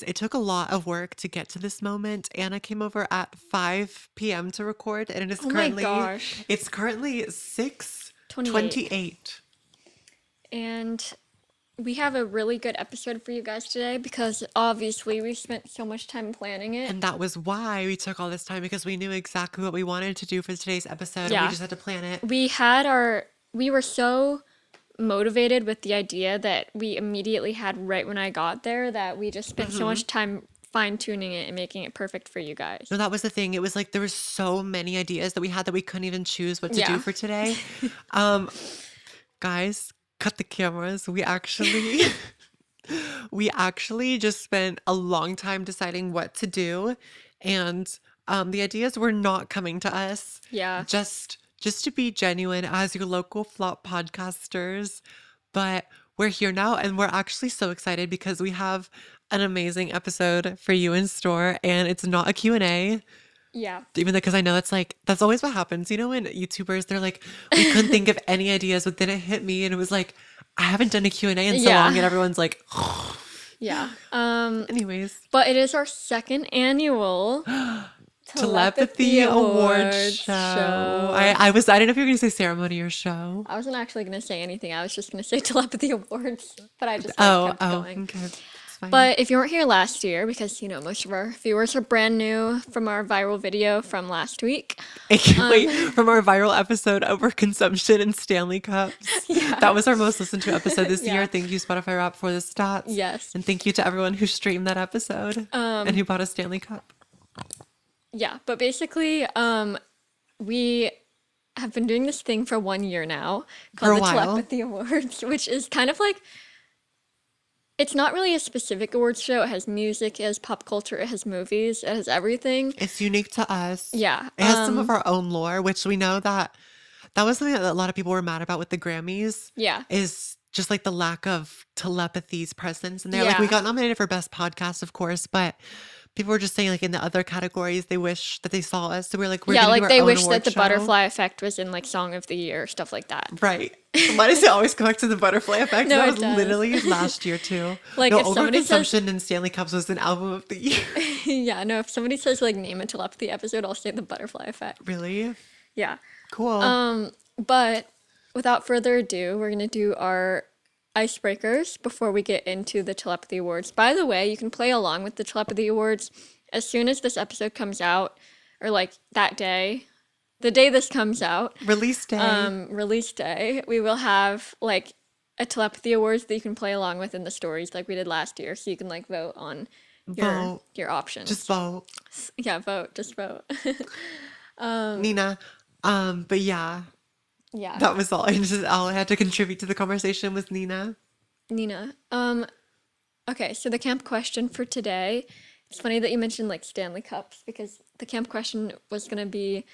guys, it took a lot of work to get to this moment. Anna came over at 5 p.m. to record, and Oh my gosh. it's currently 28. 6:28. And we have a really good episode for you guys today because obviously we spent so much time planning it. And that was why we took all this time, because we knew exactly what we wanted to do for today's episode, and we Yeah. just had to plan it. We were so motivated with the idea that we immediately had right when I got there that we just spent so much time fine-tuning it and making it perfect for you guys. No, that was the thing. It was like there were so many ideas that we had that we couldn't even choose what to Yeah. do for today. Um, guys, cut the cameras. We actually just spent a long time deciding what to do, and the ideas were not coming to us. Yeah. Just to be genuine as your local flop podcasters, but we're here now, and we're actually so excited because we have an amazing episode for you in store, and it's not a Q&A. Yeah. Even though, because I know that's always what happens. You know, when YouTubers, they're like, we couldn't think of any ideas, but then it hit me, and it was like, I haven't done a Q&A in so Yeah. long, and everyone's like, Yeah. anyways. But it is our second annual Telepathy Award Show. I didn't know if you were going to say ceremony or show. I wasn't actually going to say anything. I was just going to say Telepathy Awards, but I just kept going. Okay. It's fine. But if you weren't here last year, because, most of our viewers are brand new from our viral video from last week. Wait, from our viral episode overconsumption and Stanley Cups. Yeah. That was our most listened to episode this Yeah. year. Thank you, Spotify Rap, for the stats. Yes. And thank you to everyone who streamed that episode and who bought a Stanley Cup. Yeah, but basically, we have been doing this thing for 1 year now For a called the while. Telepathy Awards, which is kind of like, it's not really a specific awards show. It has music, it has pop culture, it has movies, it has everything. It's unique to us. Yeah. It has some of our own lore, which we know that was something that a lot of people were mad about with the Grammys. Yeah. Is just like the lack of telepathy's presence. And they're like, we Yeah. got nominated for Best Podcast, of course, but people were just saying, like, in the other categories, they wish that they saw us. So we're like, we're Yeah, gonna like do our they own wish award that the show. butterfly effect was in like Song of the Year, stuff like that. Right. Why does it always come back to the butterfly effect? No, That it was does. literally last year too. Like, no, if somebody says- overconsumption and Stanley Cups was an album of the year. Yeah, no, if somebody says like name a telepathy episode, I'll say the butterfly effect. Really? Yeah. Cool. But without further ado, we're gonna do our icebreakers before we get into the Telepathy Awards. By the way, you can play along with the Telepathy Awards as soon as this episode comes out, or like that day, the day this comes out, Release day. release day, we will have like a Telepathy Awards that you can play along with in the stories like we did last year, so you can like vote on Vote. your options. Just vote. Yeah, vote, just vote. Nina. But yeah, Yeah. that was all. All I had to contribute to the conversation was Nina. Nina. Okay, so the camp question for today, it's funny that you mentioned like Stanley Cups because the camp question was gonna be,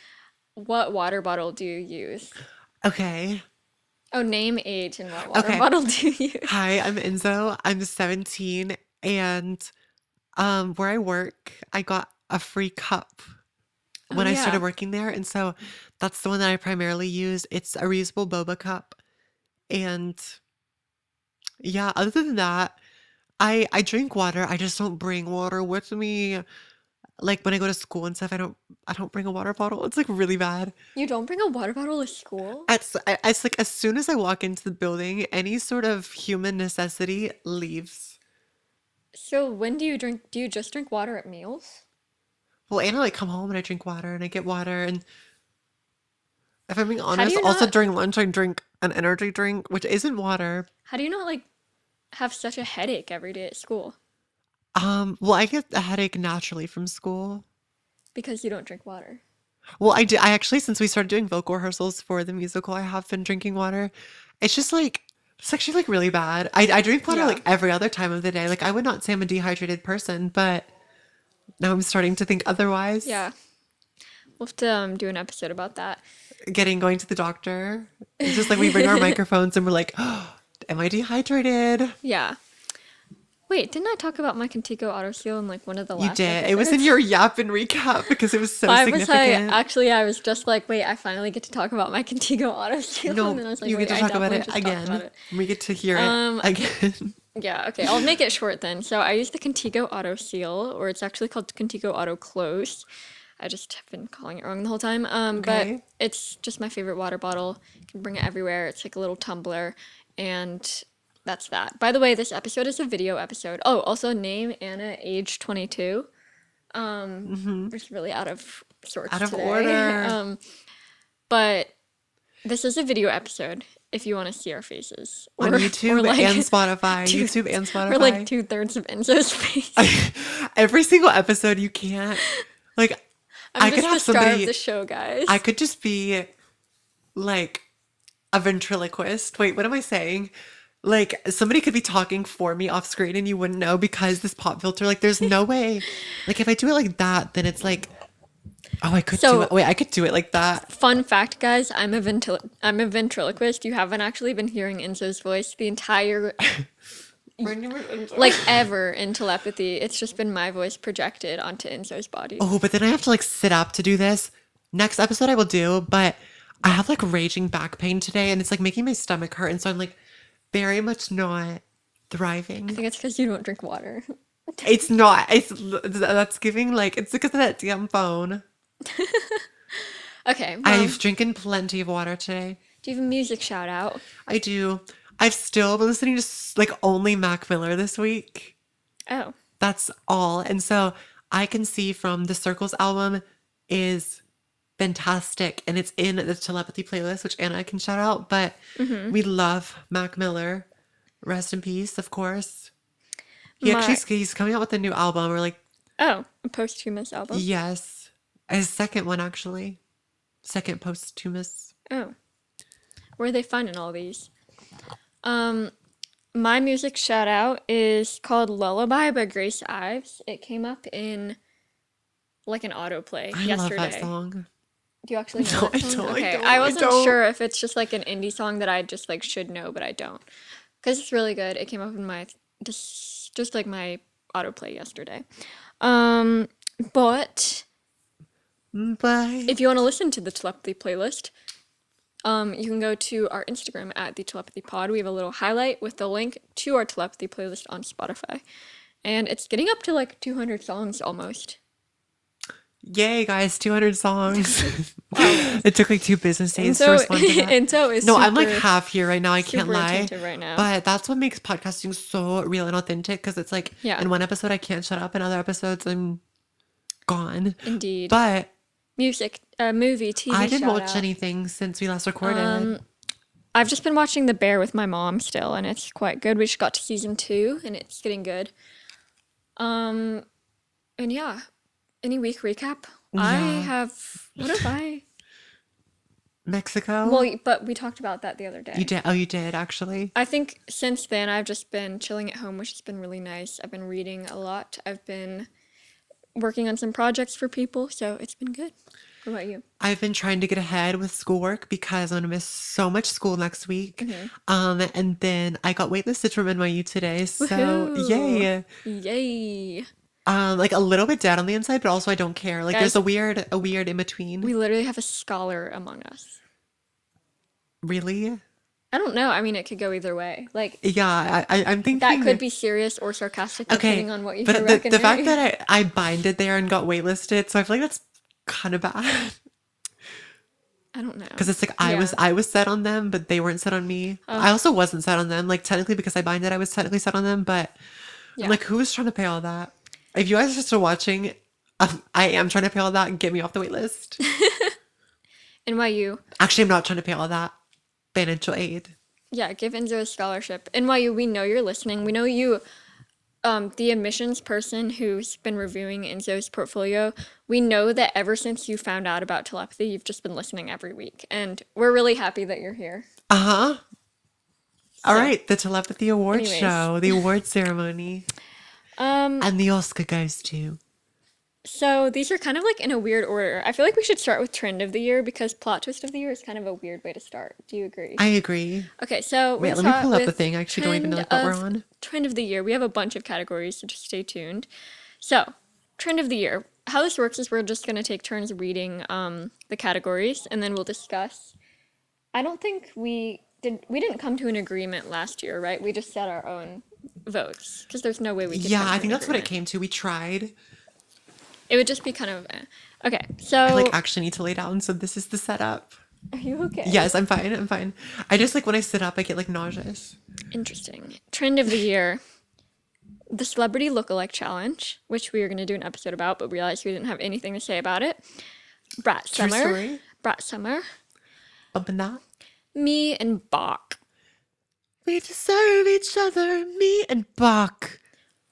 what water bottle do you use? Okay. Oh, name, age, and what water Okay. bottle do you use? Hi, I'm Enzo. I'm 17, and where I work, I got a free cup when I yeah. started working there, and so that's the one that I primarily use. It's a reusable boba cup, and yeah, other than that, I drink water. I just don't bring water with me. Like when I go to school and stuff, I don't bring a water bottle. It's like really bad. You don't bring a water bottle to school? It's like as soon as I walk into the building, any sort of human necessity leaves. So when do you drink? Do you just drink water at meals? Well, Anna, like, come home and I drink water and I get water. And if I'm being do honest, you also not- during lunch, I drink an energy drink, which isn't water. How do you not like have such a headache every day at school? Well, I get a headache naturally from school. Because you don't drink water. Well, I actually, since we started doing vocal rehearsals for the musical, I have been drinking water. It's just like, it's actually like really bad. I drink water Yeah. like every other time of the day. Like I would not say I'm a dehydrated person, but now I'm starting to think otherwise. Yeah. We'll have to do an episode about that. Going to the doctor. It's just like we bring our microphones and we're like, oh, am I dehydrated? Yeah. Wait, didn't I talk about my Contigo autoscale in like one of the You last did. It was in episodes? your yap and recap because it was so Why was significant. I was just like, wait, I finally get to talk about my Contigo autoscale. No, And then I was like, you wait, get to I talk about definitely it just talked about again. it. We get to hear Um, it again. Yeah, okay, I'll make it short then. So I use the Contigo Auto Seal, or it's actually called Contigo Auto Close. I just have been calling it wrong the whole time. But Okay. it's just my favorite water bottle. You can bring it everywhere. It's like a little tumbler, and that's that. By the way, this episode is a video episode. Oh, also name Anna, age 22. It's really out of sorts Out of today. order. But this is a video episode if you want to see our faces. On YouTube and Spotify. two, YouTube and or like Spotify. 2/3 of Enzo's face. Every single episode you can't. Like, I'm I just could the have star somebody. of the show, guys. I could just be like a ventriloquist. Wait, what am I saying? Like somebody could be talking for me off screen and you wouldn't know because this pop filter, like there's no way. Like if I do it like that, then it's like, oh, I could do So- it. Wait, I could do it like that. Fun fact, guys, I'm a ventriloquist. You haven't actually been hearing Enzo's voice the entire like ever in telepathy. It's just been my voice projected onto Enzo's body. Oh, but then I have to like sit up to do this. Next episode I will do, but I have like raging back pain today and it's like making my stomach hurt. And so I'm like very much not I thriving. think it's because you don't drink water. It's not. That's giving like, it's because of that damn phone. Okay, I've drinking plenty of water today. do you have a music shout out? I do. I've still been listening to like only Mac Miller this week. Oh, That's all. And so I can see from the Circles album is fantastic and it's in the Telepathy playlist, which Anna can shout out. But we love Mac Miller. Rest in peace, of course. He's coming out with a new album. Or like, a posthumous album. yes, his second one actually, second posthumous. Oh, where are they finding all these? My music shout out is called Lullaby by Grace Ives. It came up in like an autoplay I yesterday. love that song. Do you actually know No, that I song? don't, I Okay, don't, I I wasn't don't. sure if it's just like an indie song that I just like should know, but I don't. Because it's really good. It came up in my just like my autoplay yesterday. But Bye. if you want to listen to the Telepathy playlist, you can go to our Instagram at the Telepathy Pod. We have a little highlight with the link to our Telepathy playlist on Spotify. And it's getting up to like 200 songs almost. Yay, guys, 200 songs. It took like 2 business days to respond to that. Enzo is No, I'm like super- half here right now. I can't super lie. attentive right now. But that's what makes podcasting so real and authentic because it's like Yeah. in one episode I can't shut up, in other episodes I'm gone. Indeed. But Music, movie, TV I didn't shout watch out. anything since we last recorded. I've just been watching The Bear with my mom still, and it's quite good. We just got to season 2, and it's getting good. And yeah, any week recap? I Yeah. have. What have I? Mexico? Well, but we talked about that the other day. you did. Oh, you did actually. I think since then I've just been chilling at home, which has been really nice. I've been reading a lot. I've been working on some projects for people, so it's been good. What about you? I've been trying to get ahead with schoolwork because I'm gonna miss so much school next week. Mm-hmm. And then I got waitlisted from NYU today, so Woohoo. yay. Yay! Like a little bit dead on the inside, but also I don't care. Like Guys, there's a weird in between. We literally have a scholar among us. Really? I don't know. I mean, it could go either way. Like, Yeah, I'm thinking that could be serious or sarcastic, okay. depending on what you But reckon. the fact that I binded there and got waitlisted, so I feel like that's kind of bad. I don't know. Because it's like Yeah. I was set on them, but they weren't set on me. I also wasn't set on them. Like technically because I binded, I was technically set on them, but Yeah. I'm like, who was trying to pay all that? If you guys are still watching, I am trying to pay all that and get me off the wait list. NYU. Actually, I'm not trying to pay all that. Financial aid. Yeah, give Enzo a scholarship. NYU, we know you're listening. We know you, the admissions person who's been reviewing Enzo's portfolio. We know that ever since you found out about telepathy, you've just been listening every week. And we're really happy that you're here. Uh-huh. All So- right, the Telepathy Award Anyways. Show, the award ceremony. And the Oscar goes to. So these are kind of like in a weird order. I feel like we should start with trend of the year because plot twist of the year is kind of a weird way to start. Do you agree? I agree. Okay, so Wait, we'll let me start pull up the with thing. I actually don't even know trend like, what we're of- on. Trend of the year. We have a bunch of categories, so just stay tuned. So, trend of the year. How this works is we're just going to take turns reading the categories, and then we'll discuss. I don't think we didn't come to an agreement last year, right? We just set our own votes because there's no way we could Yeah, come I to think an that's what it agreement. came to. We tried. It would just be kind of okay. I like So actually need to lay down, so this is the setup. are you okay? Yes, I'm fine. I'm fine. I just like when I sit up, I get like nauseous. Interesting. Trend of the year. The Celebrity Lookalike Challenge, which we were going to do an episode about, but realized we didn't have anything to say about it. Brat True Summer. story. Brat Summer. Bumping that. Me and Bach. We deserve each other, me and Bach.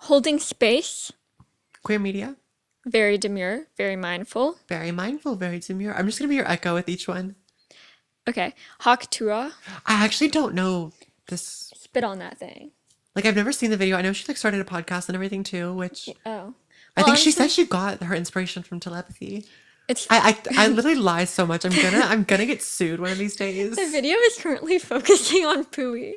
Holding Space. Queer media. Very demure, very mindful. Very mindful, very demure. I'm just gonna be your echo with each one. Okay. Hawk Tua. I actually don't know this. Spit on that thing. Like I've never seen the video. I know she like started a podcast and everything too, which Oh. I Well, think she honestly, said she got her inspiration from telepathy. it's I literally lie so much. I'm gonna get sued one of these days. the video is currently focusing on Pooey.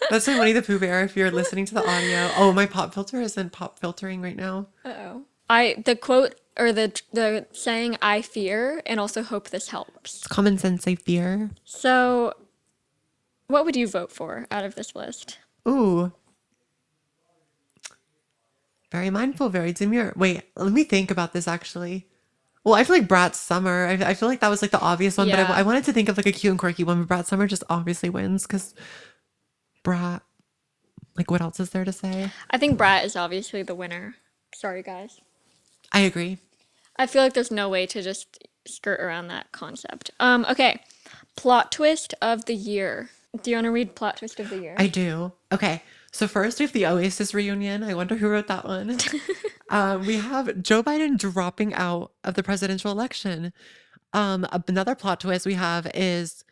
That's my Winnie the Pooh bear. If you're listening to the audio, oh, my pop filter isn't pop filtering right now. Uh-oh. The quote or the saying I fear and also hope this helps. It's common sense. I fear. So what would you vote for out of this list? Ooh. Very mindful, very demure. Wait, let me think about this actually. Well, I feel like Brat Summer. I feel like that was like the obvious one, Yeah. but I wanted to think of like a cute and quirky one. But Brat Summer just obviously wins because Brat. Like, what else is there to say? I think Brat is obviously the winner. Sorry, guys. I agree. I feel like there's no way to just skirt around that concept. Okay. Plot twist of the year. Do you want to read plot twist of the year? I do. Okay. So first we have the Oasis reunion. I wonder who wrote that one. We have Joe Biden dropping out of the presidential election. Another plot twist we have is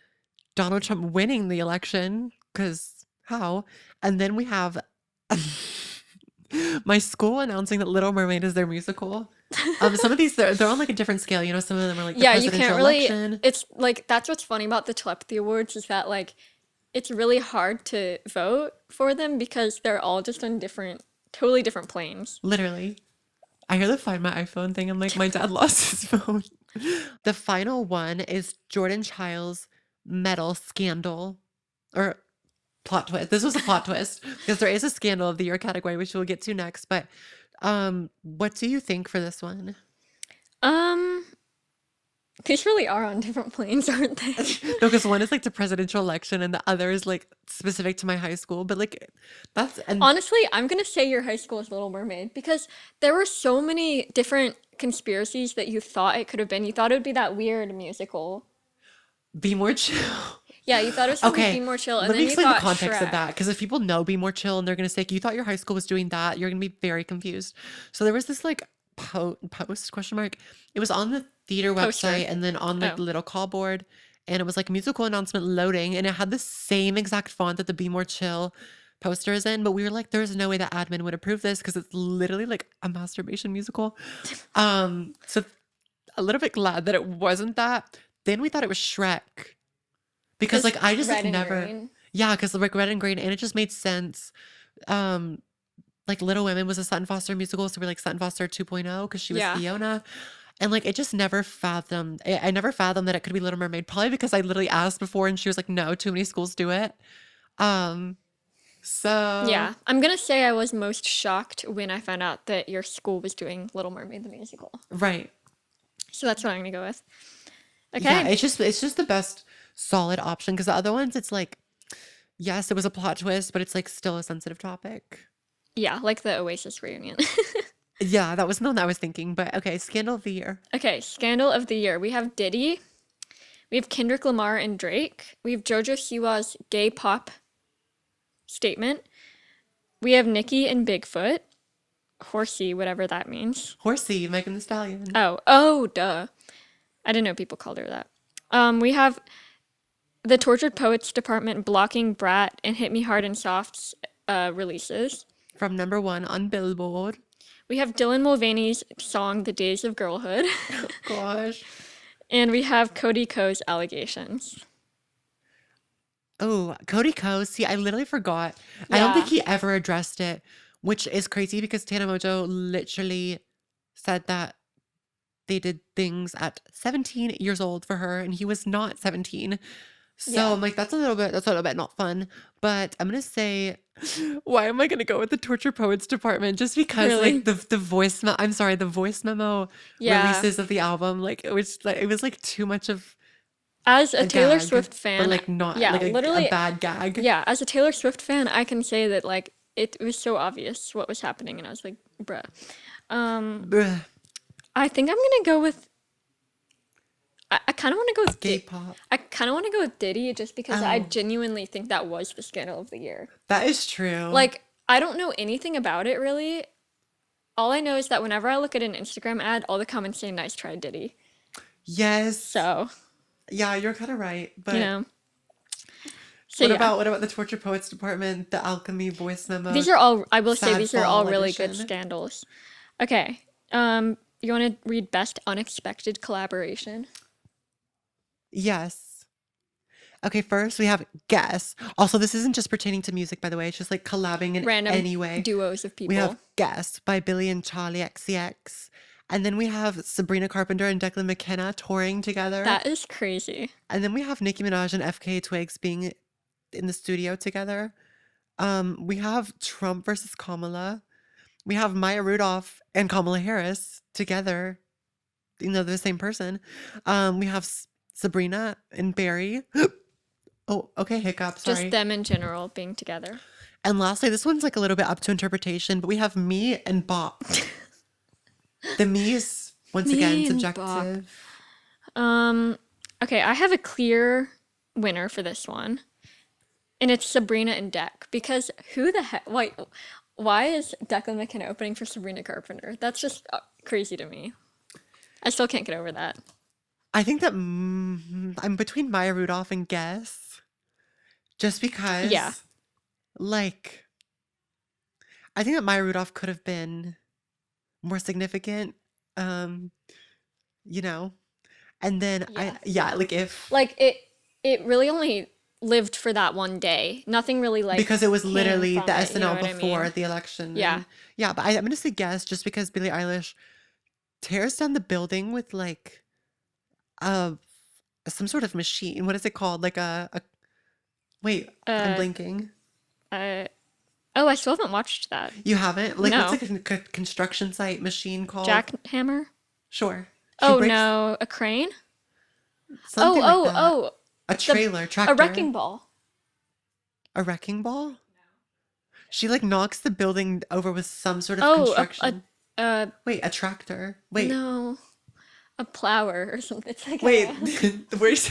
Donald Trump winning the election because how? And then we have my school announcing that Little Mermaid is their musical. Some of these they're on like a different scale. You know, some of them are like the Yeah, you presidential can't really. election. It's like that's what's funny about the Telepathy Awards is that like it's really hard to vote for them because they're all just on totally different planes. Literally. I hear the Find My iPhone thing. I'm like, my dad lost his phone. The final one is Jordan Child's medal scandal or plot twist. This was a plot twist because there is a scandal of the year category, which we'll get to next. But what do you think for this one? These really are on different planes, aren't they? No, because one is like the presidential election and the other is like specific to my high school. But like that's and Honestly, I'm gonna say your high school is Little Mermaid because there were so many different conspiracies that you thought it could have been. You thought it would be that weird musical. Be More Chill. Yeah, you thought it was gonna Okay, be more chill, and let then me you explain the thought context of Shrek. that because if people know Be More Chill and they're gonna say you thought your high school was doing that, you're gonna be very confused. So there was this like post question mark. It was on the theater Poster. website and then on like Oh. the little call board, and it was like musical announcement loading, and it had the same exact font that the Be More Chill poster is in. But we were like, there's no way that admin would approve this because it's literally like a masturbation musical. So a little bit glad that it wasn't that. Then we thought it was Shrek. Because like I just red like and never green. yeah, because like red and green and it just made sense. Like Little Women was a Sutton Foster musical, so we're like Sutton Foster 2.0 because she was Yeah. Fiona. And like it just never fathomed I never fathomed that it could be Little Mermaid, probably because I literally asked before and she was like, no, too many schools do it. So Yeah, I'm gonna say I was most shocked when I found out that your school was doing Little Mermaid the musical. right. So that's what I'm gonna go with. Yeah, Okay. it's just the best solid option because the other ones it's like yes, it was a plot twist, but it's like still a sensitive topic. Yeah, like the Oasis reunion. Yeah, that was the one I was thinking, but okay, scandal of the year. Okay, scandal of the year. We have Diddy. We have Kendrick Lamar and Drake. We have JoJo Siwa's gay pop statement. We have Nicki and Bigfoot. Horsey, whatever that means. Horsey, Megan Thee Stallion. Oh, duh. I didn't know people called her that. We have the Tortured Poets Department blocking Brat and Hit Me Hard and Soft's releases. From #1 on Billboard. We have Dylan Mulvaney's song The Days of Girlhood. Gosh. And we have Cody Ko's allegations. Oh, Cody Ko. See, I literally forgot. I don't think Yeah. he ever addressed it, which is crazy because Tana Mojo literally said that they did things at 17 years old for her and he was not 17. So Yeah. I'm like, that's a little bit not fun. But I'm gonna say, why am I gonna go with the Torture Poets department? Just because like Really? the the voice memo Yeah. releases of the album, it was like too much of As a a Taylor gag, Swift but fan, like not yeah, like a literally, bad gag. yeah, as a Taylor Swift fan, I can say that like it was so obvious what was happening, and I was like, bruh. Um, Bruh, I think I'm gonna go with. I kind of want to go with gay pop. I kind of want to go with Diddy just because I Oh, genuinely think that was the scandal of the year. that is true. Like, I don't know anything about it really. All I know is that whenever I look at an Instagram ad, all the comments say "Nice try, Diddy." Yes. So, Yeah, you're kind of right. you But know. So yeah, what about the Torture Poets department, the Alchemy voice memo, these are all. I will say Sad these are all Fall really good edition? scandals. Okay. You want to read best unexpected collaboration? Yes. Okay, first we have Guess. Also, this isn't just pertaining to music, by the way. It's just like collabing in Random any way. duos of We have people. Guess by Billy and Charlie XCX. And then we have Sabrina Carpenter and Declan McKenna touring together. That is crazy. And then we have Nicki Minaj and FKA Twigs being in the studio together. We have Trump versus Kamala. We have Maya Rudolph and Kamala Harris together. You know, they're the same person. We have Sabrina and Barry. Oh, okay, hiccup, Just sorry. them in general being together. And lastly, this one's like a little bit up to interpretation, but we have me and Bop. The me is once again Me and Bop. subjective. Okay, I have a clear winner for this one. And it's Sabrina and Deck. Because who the heck why is Declan McKenna opening for Sabrina Carpenter? That's just crazy to me. I still can't get over that. I think that I'm between Maya Rudolph and Guess, just because, Yeah. like, I think that Maya Rudolph could have been more significant, um, you know, and then Yeah. like if Like it really only lived for that one day. Nothing really like because it was came literally from the it, you know SNL what I before mean? the election, Yeah. and yeah, but I'm gonna say Guess just because Billie Eilish tears down the building with like uh some sort of machine. What is it called? Like a wait, I'm Uh blinking. uh oh, I still haven't watched that. You haven't? Like, what's No. like a construction site machine called? Jackhammer? Sure. She Oh breaks no, a crane? Oh, something like oh, that. oh. A trailer, A tractor, wrecking ball. a wrecking ball. She like knocks the building over with some sort of Oh, construction. a Wait, a tractor. Wait, no, a plower or something. It's like wait. a Where's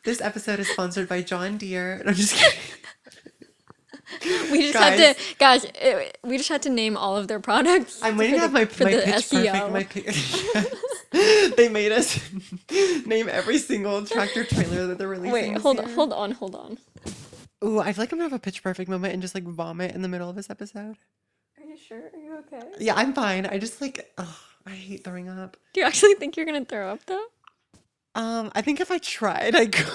this episode is sponsored by John Deere. I'm just kidding. we just Guys, had to guys, we just had to name all of their products I'm waiting to have my for my the pitch perfect. SEO. My they made us name every single tractor trailer that they're releasing Wait, this hold year. hold on. Ooh, I feel like I'm gonna have a pitch perfect moment and just like vomit in the middle of this episode. Are you sure? Are you okay? Yeah, I'm fine. I just like, I hate throwing up. Do you actually think you're gonna throw up though? I think if I tried, I could.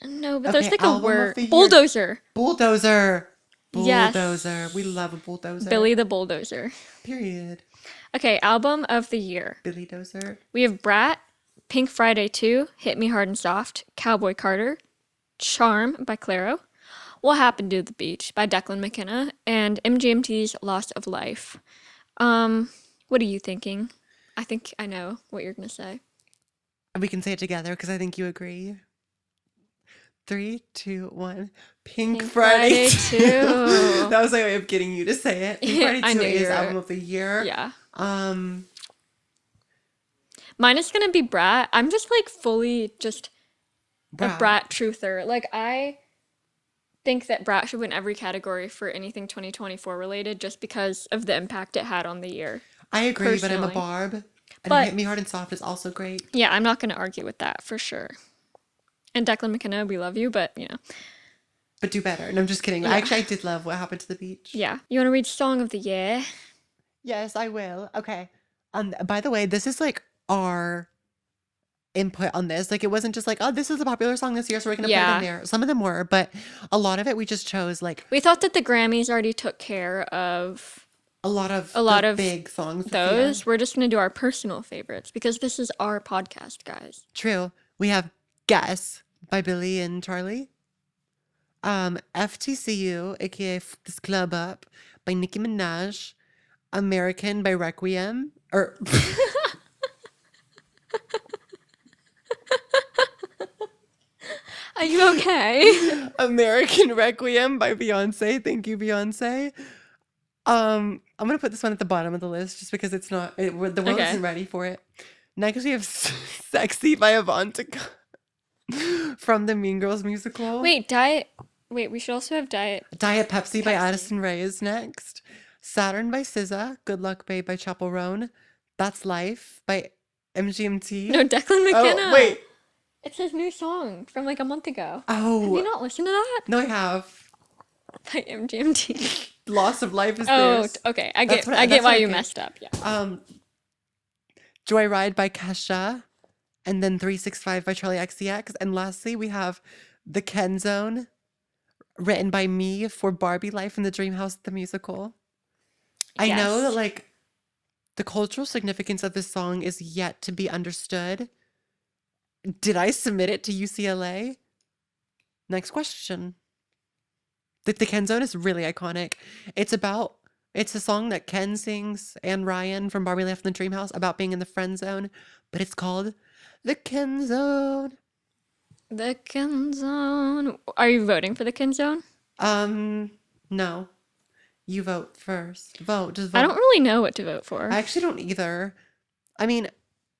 No, but there's Okay, like a album of word. the year. Bulldozer. Bulldozer. Yes. Bulldozer. We love a bulldozer. Billy the Bulldozer. Period. Okay, album of the year. Billy Dozer. We have Brat, Pink Friday 2, Hit Me Hard and Soft, Cowboy Carter, Charm by Clairo, What Happened to the Beach by Declan McKenna, and MGMT's Loss of Life. What are you thinking? I think I know what you're gonna say. We can say it together because I think you agree. 3, 2, 1. Pink Friday 2. 2. That was my way of getting you to say it. Pink Friday I 2 knew is you were- album of the year. Yeah. Um, Mine is gonna be Brat. I'm just like fully just a Brat. Brat truther. Like I think that Brat should win every category for anything 2024 related just because of the impact it had on the year. I agree, but I'm a Personally. Barb. And But- Hit Me Hard and Soft is also great. Yeah, I'm not gonna argue with that for sure. And Declan McKenna, we love you, but you know. But do better. And I'm just kidding. Yeah. Actually, I did love What Happened to the Beach. Yeah. You wanna read Song of the Year? Yes, I will. Okay. By the way, this is like our input on this. Like, it wasn't just like, oh, this is a popular song this year, so we're gonna put it Yeah. in there. Some of them were, but a lot of it we just chose like We thought that the Grammys already took care of a lot of of big songs. this year. those. We're just gonna do our personal favorites because this is our podcast, guys. True. We have Guess by Billy and Charlie. FTCU, aka This Club Up, by Nicki Minaj. American by Requiem, or Are you okay? American Requiem by Beyonce. Thank you, Beyonce. I'm gonna put this one at the bottom of the list just because the world Okay. isn't ready for it. Next, we have "Sexy" by Avantika from the Mean Girls musical. Wait, we should also have Diet. Diet Pepsi by Pepsi. Addison Rae is next. Saturn by SZA. Good Luck Babe by Chappell Roan. That's Life by MGMT. No, Declan McKenna. Oh, wait. It's his new song from like a month ago. Oh. Have you not listened to that? No, I have. By MGMT. Loss of Life is Oh, theirs. okay. I That's get why you okay. messed up. Yeah. Joyride by Kesha, and then 365 by Charlie XCX, and lastly we have The Ken Zone, written by me for Barbie Life in the Dream House the musical. I know that Yes. like the cultural significance of this song is yet to be understood. Did I submit it to UCLA? Next question. The Ken Zone is really iconic. It's a song that Ken sings and Ryan from Barbie Life in the Dream House about being in the friend zone, but it's called The Ken Zone. The Ken Zone. Are you voting for the Ken Zone? No. You vote first. Just vote. I don't really know what to vote for. I actually don't either. I mean,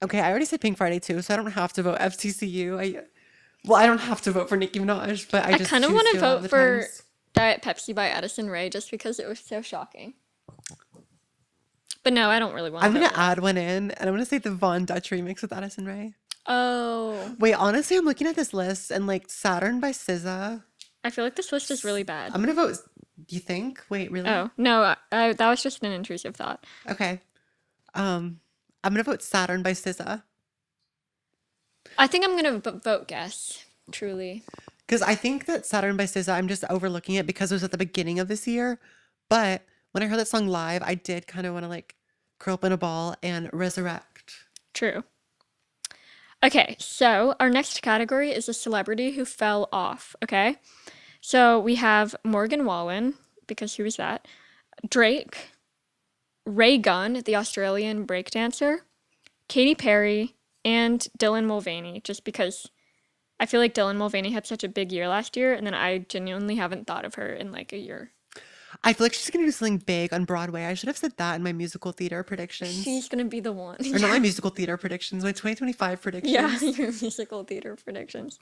okay, I already said Pink Friday too, so I don't have to vote FTCU. I don't have to vote for Nicki Minaj, but I just kind of choose want to to a lot of vote the for times. Diet Pepsi by Addison Rae just because it was so shocking. But no, I don't really want to. I'm gonna add one in, and I'm gonna say the Von Dutch remix with Addison Rae. Oh. Wait, honestly, I'm looking at this list, and like Saturn by SZA. I feel like this list is really bad. I'm gonna vote. You think? Wait, really? Oh, no, that was just an intrusive thought. Okay. I'm gonna vote Saturn by SZA. I think I'm going to vote Guess, truly. Because I think that Saturn by SZA, I'm just overlooking it because it was at the beginning of this year. But when I heard that song live, I did kind of want to like curl up in a ball and resurrect. True. Okay, so our next category is a celebrity who fell off, okay? So we have Morgan Wallen, because who is that? Drake, Ray Gunn, the Australian breakdancer, Katy Perry, and Dylan Mulvaney, just because I feel like Dylan Mulvaney had such a big year last year, and then I genuinely haven't thought of her in like a year. I feel like she's gonna do something big on Broadway. I should have said that in my musical theater predictions. She's gonna be the one. Or not my musical theater predictions, my 2025 predictions. Yeah, your musical theater predictions.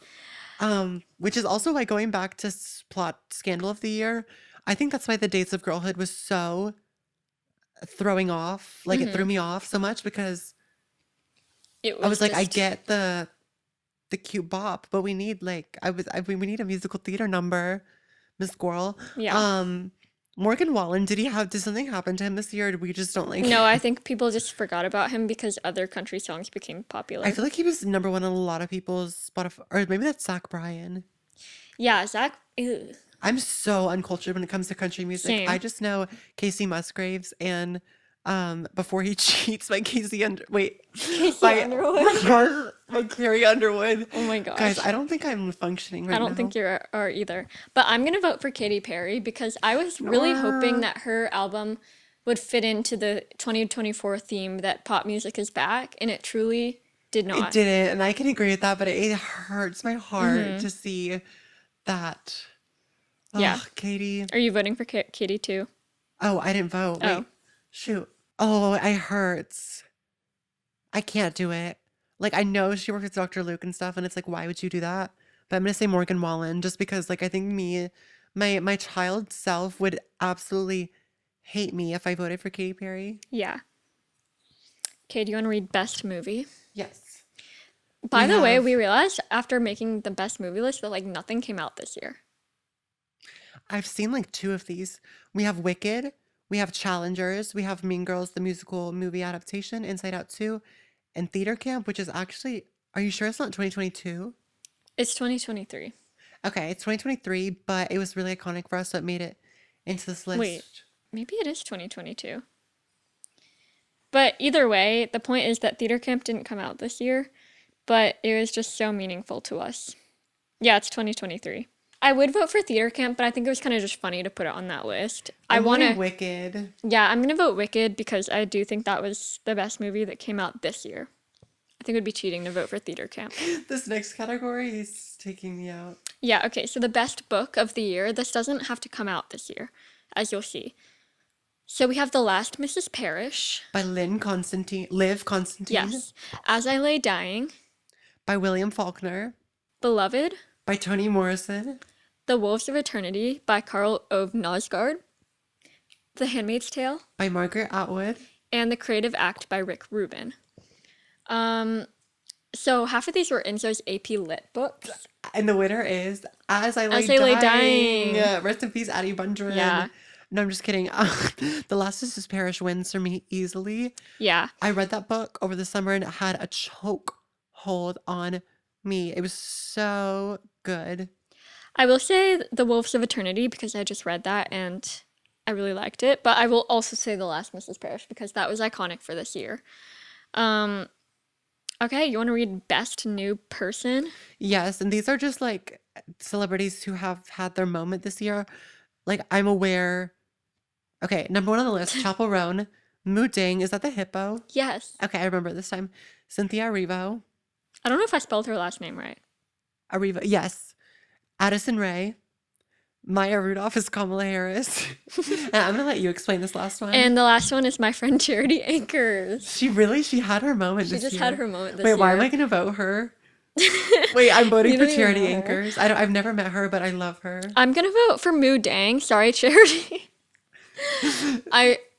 Which is also why, going back to plot scandal of the year, I think that's why the Dates of Girlhood was so throwing off. Like it threw me off so much because I was like, I get the cute bop, but we need like we need a musical theater number, Miss Squirrel. Yeah. Morgan Wallen, did something happen to him this year? Or we just don't like No, I think people just forgot about him because other country songs became popular. I feel like he was number one on a lot of people's Spotify, or maybe that's Zach Bryan. Yeah, Zach. Ew. I'm so uncultured when it comes to country music. Same. I just know Casey Musgraves and Before He Cheats by Casey Underwood. By Carrie Underwood. Oh my gosh. Guys, I don't think I'm functioning right now. I don't think you are either. But I'm going to vote for Katy Perry because I was really hoping that her album would fit into the 2024 theme that pop music is back, and it truly did not. It didn't, and I can agree with that, but it hurts my heart to see that. Yeah. Ugh, Katie. Are you voting for Katy too? Oh, I didn't vote. Oh. Wait, shoot. Oh, it hurts. I can't do it. Like, I know she worked with Dr. Luke and stuff, and it's like, why would you do that? But I'm gonna say Morgan Wallen, just because, like, I think my child self would absolutely hate me if I voted for Katy Perry. Yeah. Okay, do you want to read best movie? Yes. By the way, we realized after making the best movie list that like nothing came out this year. I've seen like 2 of these. We have Wicked, we have Challengers, we have Mean Girls, the musical movie adaptation, Inside Out 2, and Theater Camp, which is actually, are you sure it's not 2022? It's 2023. Okay, it's 2023, but it was really iconic for us, so it made it into this list. Wait, maybe it is 2022. But either way, the point is that Theater Camp didn't come out this year, but it was just so meaningful to us. Yeah, it's 2023. I would vote for theater camp, but I think it was kind of just funny to put it on that list. I I'm want voting to, Wicked. yeah, I'm gonna vote Wicked because I do think that was the best movie that came out this year. I think it would be cheating to vote for theater camp. This next category is taking me out. Yeah, okay, so the best book of the year, this doesn't have to come out this year, as you'll see. So we have The Last Mrs. Parrish. By Liv Constantine. Yes. As I Lay Dying. By William Faulkner. Beloved. By Toni Morrison. The Wolves of Eternity by Karl Ove Knausgaard. The Handmaid's Tale. By Margaret Atwood. And The Creative Act by Rick Rubin. So half of these were Enzo's AP Lit books. And the winner is As I Lay Dying. Rest in peace, Addie Bundren. Yeah. No, I'm just kidding. The Last Mrs. Parrish wins for me easily. Yeah. I read that book over the summer and it had a choke hold on me. It was so good. I will say The Wolves of Eternity because I just read that and I really liked it. But I will also say The Last Mrs. Parrish because that was iconic for this year. Okay, you want to read Best New Person? Yes, and these are just like celebrities who have had their moment this year. Like I'm aware. Okay, number one on the list, Chapel Roan. Mu Ding, is that the hippo? Yes. Okay, I remember it this time. Cynthia Erivo. I don't know if I spelled her last name right. Erivo, yes. Addison Rae. Maya Rudolph is Kamala Harris. And I'm gonna let you explain this last one. And the last one is my friend Charity Anchors. She had her moment She this just year. had her moment this Wait, year. why am I gonna vote her? Wait, I'm voting You for don't even Charity know her. Anchors. I've never met her, but I love her. I'm gonna vote for Moo Dang. Sorry, Charity.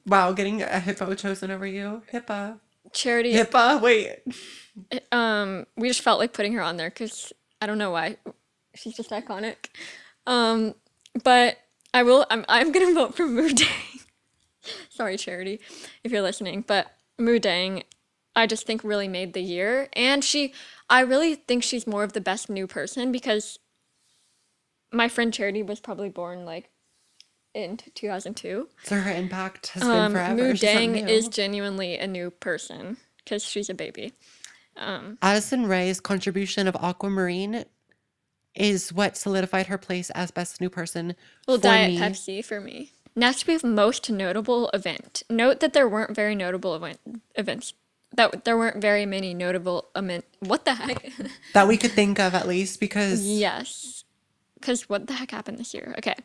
Wow, getting a hippo chosen over you. Hippa. Charity. Hippa, wait. We just felt like putting her on there because I don't know why. She's just iconic. But I'm gonna vote for Moo Dang. Sorry, Charity, if you're listening, but Moo Dang, I just think really made the year, and I really think she's more of the best new person because my friend Charity was probably born like in 2002. So her impact has been forever. Moo She's not Dang new. is genuinely a new person because she's a baby. Addison Rae's contribution of Aquamarine is what solidified her place as best new person Well, for Diet me. Pepsi for me. Next, we have most notable event. Note that there weren't very notable events. That there weren't very many notable What the heck? That we could think of at least because Yes. Because what the heck happened this year? Okay.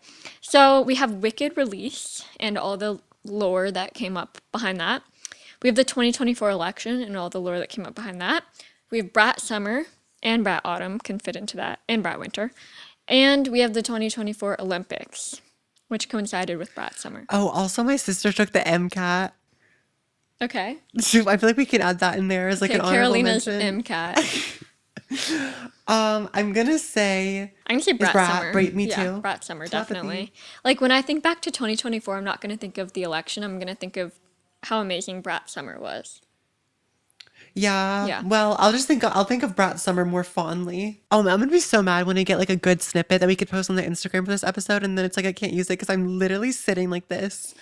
So we have Wicked release and all the lore that came up behind that. We have the 2024 election and all the lore that came up behind that. We have Brat Summer and Brat Autumn can fit into that, and Brat Winter. And we have the 2024 Olympics, which coincided with Brat Summer. oh, also my sister took the MCAT. Okay. I feel like we can add that in there as like Okay, an honorable Carolina's mention. MCAT. I'm gonna say I'm gonna say Brat Brat. Summer. Right, me Yeah, too. Brat Summer, Telepathy. definitely. Like when I think back to 2024, I'm not gonna think of the election. I'm gonna think of how amazing Brat Summer was. Yeah. Yeah. Well, I'll think of Brat Summer more fondly. Oh, I'm gonna be so mad when I get like a good snippet that we could post on the Instagram for this episode, and then it's like I can't use it because I'm literally sitting like this.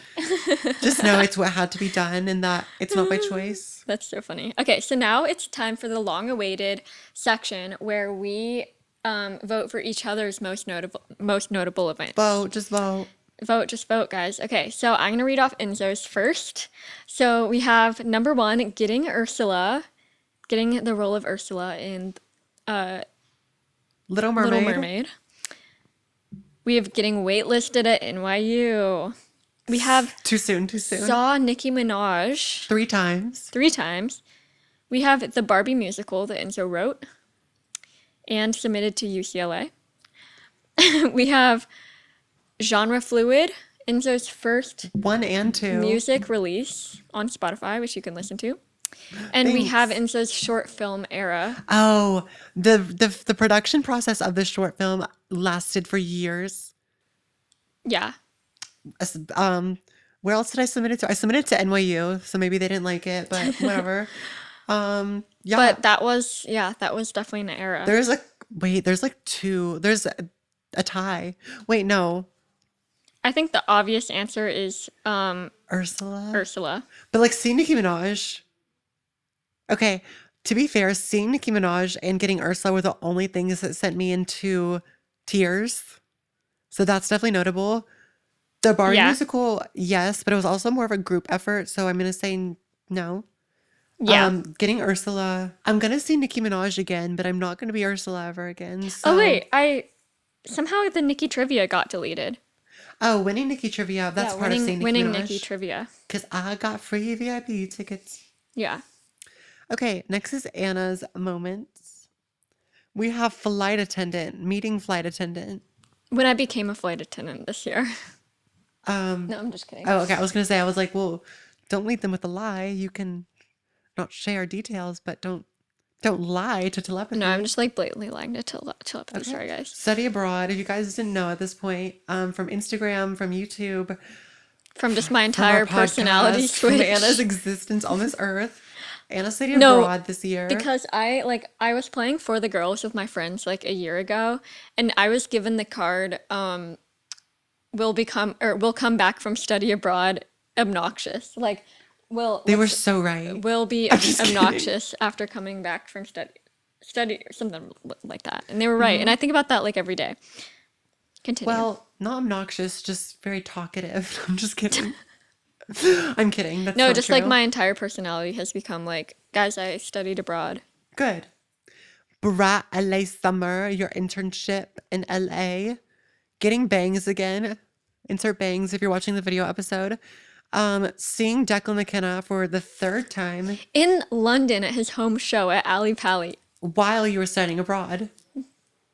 Just know it's what had to be done, and that it's not by choice. That's so funny. Okay, so now it's time for the long-awaited section where we vote for each other's most notable events. Vote, just vote. Vote, just vote, guys. Okay, so I'm gonna read off Enzo's first. So we have number one, getting the role of Ursula in Little Mermaid. Little Mermaid. We have getting waitlisted at NYU. We have Too soon. saw Nicki Minaj 3 times. 3 times. We have the Barbie musical that Enzo wrote and submitted to UCLA. We have Genre Fluid, Enzo's first 1 and 2. music release on Spotify, which you can listen to. And we have Enzo's short film era. Oh, the production process of this short film lasted for years. Yeah. Where else did I submit it to? I submitted it to NYU, so maybe they didn't like it, but whatever. Yeah. But that was definitely an era. There's like 2. There's a tie. Wait, no. I think the obvious answer is Ursula. Ursula. But like, see Nicki Minaj. Okay, To be fair, seeing Nicki Minaj and getting Ursula were the only things that sent me into tears. So that's definitely notable. The Barbie Yeah. musical, yes, but it was also more of a group effort. So I'm going to say no. Yeah. Getting Ursula, I'm going to see Nicki Minaj again, but I'm not going to be Ursula ever again. Oh, So, wait. Somehow the Nikki trivia got deleted. winning Nicki trivia, that's Yeah, part of saying Nicki winning Nikki Minaj. trivia. Because I got free VIP tickets. Yeah. Okay, next is Anna's moments. We have flight attendant, meeting flight attendant. When I became a flight attendant this year. Um, No, I'm just kidding. oh, okay. I was gonna say, I was like, well, don't lead them with a lie. You can not share details, but don't lie to telepathy. No, I'm just like blatantly lying to telepathy. Okay. Sorry, guys. Study abroad. If you guys didn't know at this point, from Instagram, from YouTube, From just my from entire our personality podcast, from switch. Anna's existence on this earth, Anna studied No, abroad this year. Because I was playing For the Girls with my friends like a year ago, and I was given the card will come back from study abroad obnoxious. Like They were so right. will be I'm just kidding. obnoxious after coming back from study or something like that. And they were right. And I think about that like every day. Continue. Well, not obnoxious, just very talkative. I'm just kidding. I'm kidding. That's no, not just true. like my entire personality has become like, guys, I studied abroad. Good. Brat LA summer, your internship in LA. Getting bangs again. Insert bangs if you're watching the video episode. Seeing Declan McKenna for the third time In London at his home show at Ali Pali. while you were studying abroad.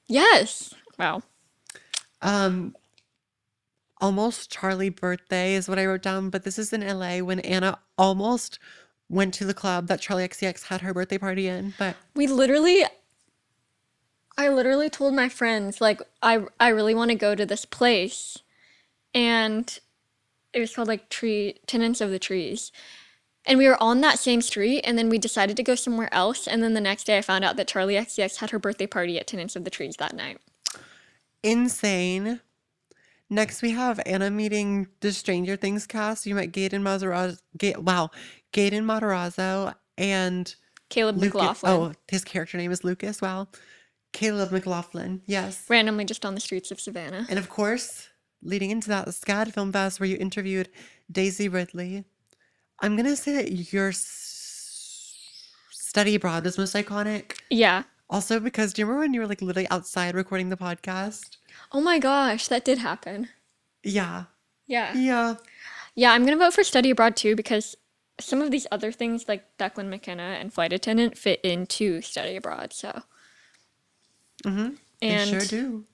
Yes. Wow. Almost Charlie birthday is what I wrote down, but this is in LA when Anna almost went to the club that Charlie XCX had her birthday party in. But I literally told my friends, like, I really want to go to this place. And it was called like Tenants of the Trees. And we were on that same street, and then we decided to go somewhere else. And then the next day I found out that Charlie XCX had her birthday party at Tenants of the Trees that night. insane. Next, we have Anna meeting the Stranger Things cast. You met Gaten Matarazzo and Caleb Lucas. McLaughlin. Oh, his character name is Lucas. Wow. Caleb McLaughlin. Yes. Randomly just on the streets of Savannah. And of course, leading into that, the SCAD Film Fest where you interviewed Daisy Ridley. I'm going to say that your study abroad was most iconic. Yeah. Also, because do you remember when you were like literally outside recording the podcast? Oh my gosh, that did happen. Yeah. Yeah. Yeah. Yeah, I'm going to vote for study abroad too because some of these other things like Declan McKenna and flight attendant fit into study abroad. So. Mm-hmm. And They sure do.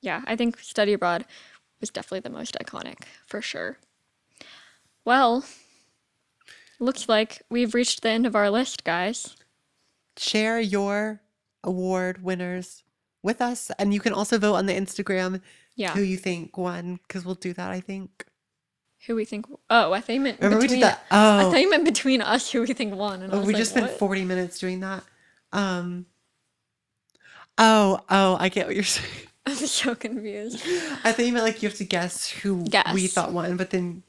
yeah, I think study abroad was definitely the most iconic for sure. Well, looks like we've reached the end of our list, guys. Share your award winners with us, and you can also vote on the Instagram Yeah. who you think won, because we'll do that, I think. Who we think? Oh, I thought you meant Remember between. we did that? I Oh, thought you meant between us who we think won, and I was we like, just spent what? 40 minutes doing that. I get what you're saying. I'm so confused. I thought you meant like you have to guess who we Guess. thought won, but then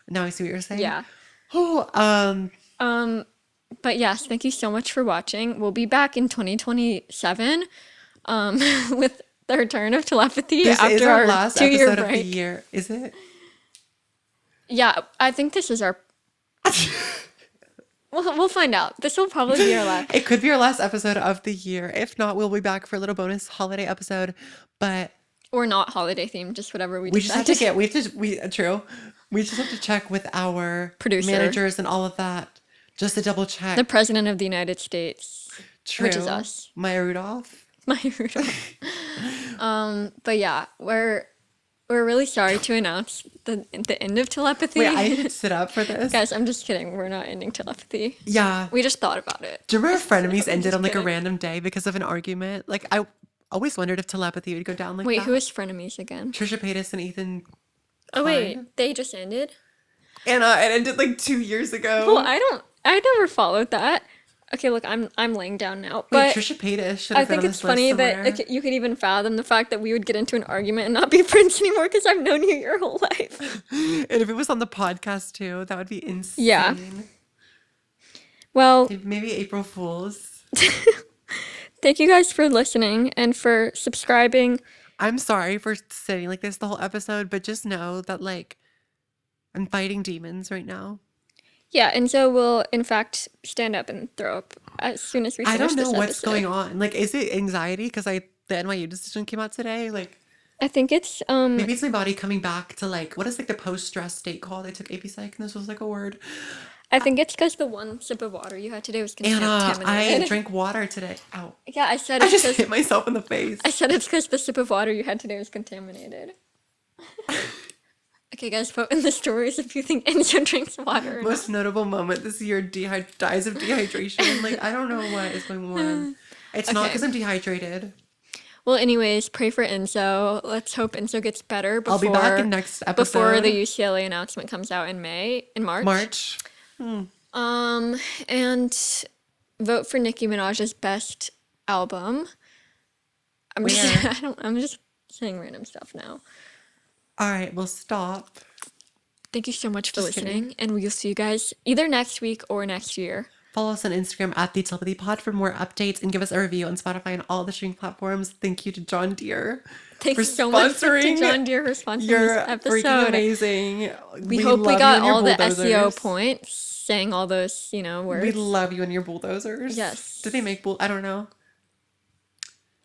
now I see what you're saying. Yeah. Oh, But yes, thank you so much for watching. We'll be back in 2027, with the return of telepathy this is after our our last 2-year episode of the break. year, is it? Yeah, I think this is our. We'll find out. This will probably be our last. It could be our last episode of the year. If not, we'll be back for a little bonus holiday episode. But Or not holiday themed, just whatever we we just decide have to get. True. We just have to check with our Producer. managers and all of that, just to double check. The President of the United States, True. which is us. Maya Rudolph. Maya Rudolph. But yeah, we're really sorry to announce the end of telepathy. Wait, I should sit up for this. Guys, I'm just kidding. We're not ending telepathy. Yeah. We just thought about it. Do you remember Frenemies ended Just on like a kidding. random day because of an argument? Like I always wondered if telepathy would go down like Wait, that. who is frenemies again? Trisha Paytas and Ethan. Oh wait, Klein? they just ended? Anna, it ended like 2 years ago. Well, I never followed that. Okay, look, I'm laying down now. Wait, But Trisha Paytas should I have been think on it's this funny list that somewhere. okay, you could even fathom the fact that we would get into an argument and not be friends anymore because I've known you your whole life. And if it was on the podcast too, that would be insane. Yeah. Well, Maybe April Fools. Thank you guys for listening and for subscribing. I'm sorry for sitting like this the whole episode, but just know that like I'm fighting demons right now. Yeah, Enzo will in fact stand up and throw up as soon as we I finish don't know this what's episode. going on. Like, is it anxiety because the NYU decision came out today? Like, I think it's maybe it's my body coming back to like what is like the post-stress state called? I took AP Psych and this was like a word. I think it's because the one sip of water you had today was Anna, I contaminated. drank water today. Ow. Yeah, I said I it's just because hit myself in the face. I said it's because the sip of water you had today was contaminated. Okay, guys, vote in the stories if you think Enzo drinks water or not. Most notable moment this year dies of dehydration. Like, I don't know what is going on. It's not Okay. because I'm dehydrated. Well, anyways, pray for Enzo. Let's hope Enzo gets better I'll be back in next episode. before the UCLA announcement comes out in March. March. And vote for Nicki Minaj's best album. I'm just saying random stuff now. All right, we'll stop. Thank you so much for Just listening, kidding. and we'll see you guys either next week or next year. Follow us on Instagram at the Telepathy Pod for more updates and give us a review on Spotify and all the streaming platforms. Thank you to John Deere. Thanks for so much to sponsoring John Deere for sponsoring You're this freaking episode. amazing. We hope we love got you and your all the SEO bulldozers. points saying all those, words. We love you and your bulldozers. Yes. Did they make I don't know.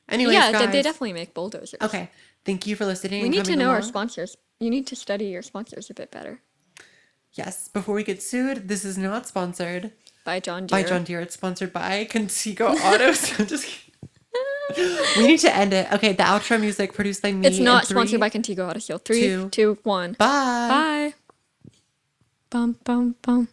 Anyways, Yeah, guys. they definitely make bulldozers. Okay. Thank you for listening. We and need to coming know our along. sponsors. You need to study your sponsors a bit better. Yes. Before we get sued, this is not sponsored By John Deere. by John Deere. It's sponsored by Contigo Autos. I'm just kidding. We need to end it. Okay, the outro music produced by me. It's not in 3, sponsored by Contigo Auto Seal. 3, 2, 1. Bye. Bye. Bum, bum, bum.